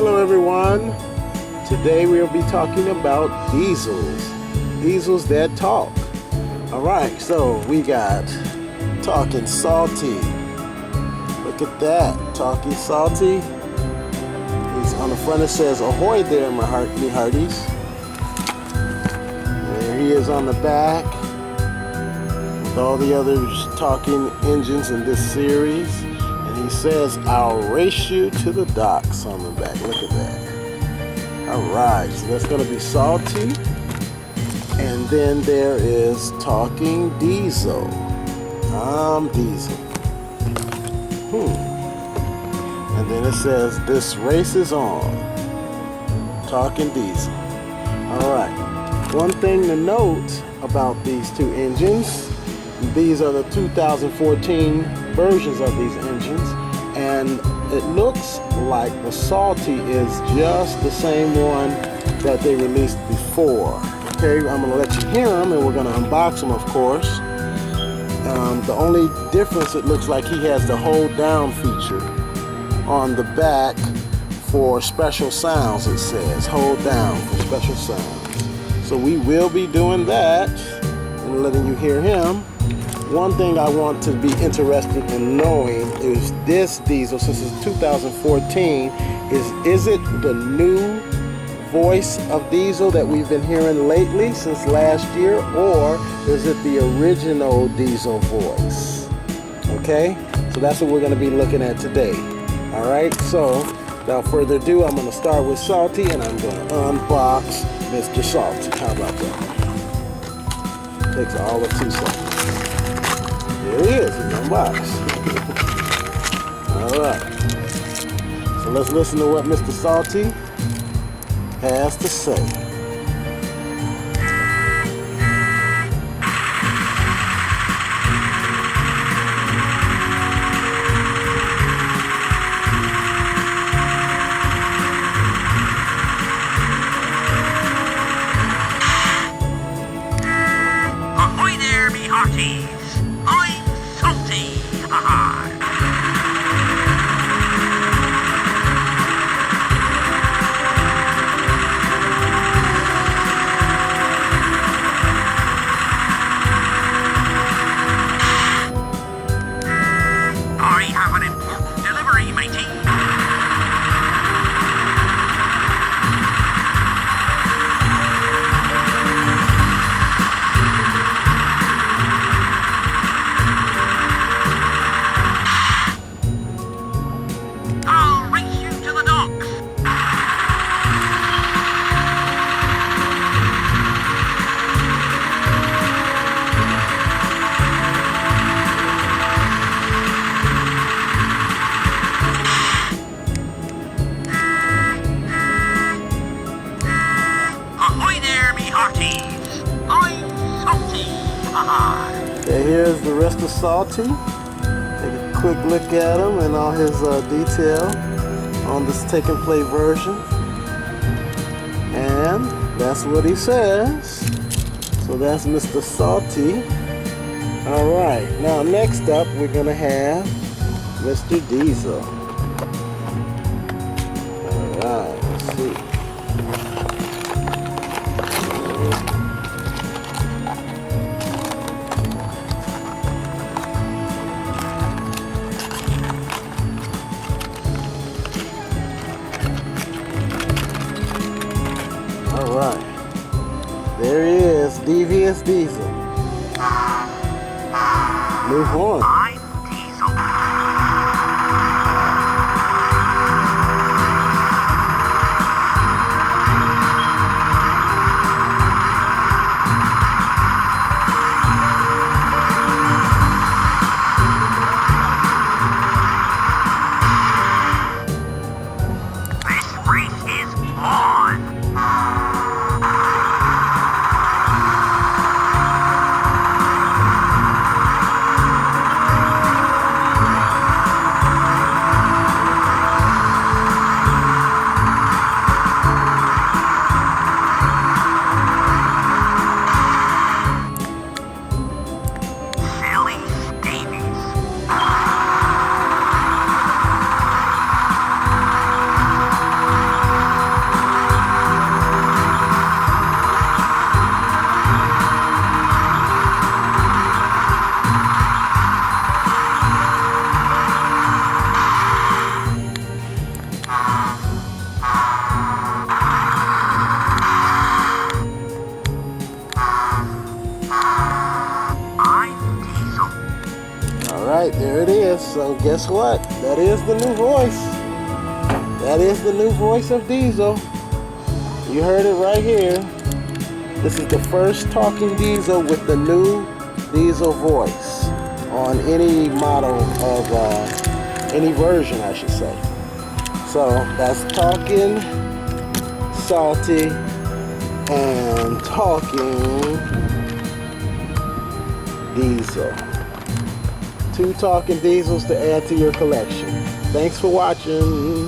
Hello everyone. Today we'll be talking about diesels that talk. Alright, so we got Talking Salty. Look at that, Talking Salty. He's on the front, it says ahoy there my hearties. There he is on the back with all the other talking engines in this series. He says, I'll race you to the docks on the back. Look at that. Alright, so that's going to be Salty. And then there is Talking Diesel. I'm Diesel. And then it says, this race is on. Talking Diesel. Alright. One thing to note about these two engines, these are the 2014 versions of these engines, and it looks like the Salty is just the same one that they released before. Okay, I'm going to let you hear them and we're going to unbox them, of course. The only difference, it looks like he has the hold down feature on the back for special sounds. It says hold down for special sounds. So we will be doing that and letting you hear him. One thing I want to be interested in knowing is this diesel, since it's 2014, is it the new voice of Diesel that we've been hearing lately since last year, or is it the original Diesel voice? Okay, so that's what we're going to be looking at today. Alright, so without further ado, I'm going to start with Salty and I'm going to unbox Mr. Salty. How about that? Takes all of 2 seconds. There he is, he's unboxed. Alright. So let's listen to what Mr. Salty has to say. Ahoy there, me hearties! I'm Salty! Ha-ha! I have an important delivery, matey. I'll race you to the docks. Ahoy there, me hearties! I'm Salty! Ha-ha! Okay, here's the rest of Salty. Take a quick look at him and all his detail on this take and play version. And that's what he says. So that's Mr. Salty. Alright, now next up we're going to have Mr. Diesel. Alright, let's see. Alright, there he is, Devious Diesel. New horn. I'm Diesel. This race is on! So guess what? That is the new voice. That is the new voice of Diesel. You heard it right here. This is the first talking Diesel with the new Diesel voice on any model of any version, I should say. So that's talking salty and talking Diesel. 2 talking Diesels to add to your collection. Thanks for watching.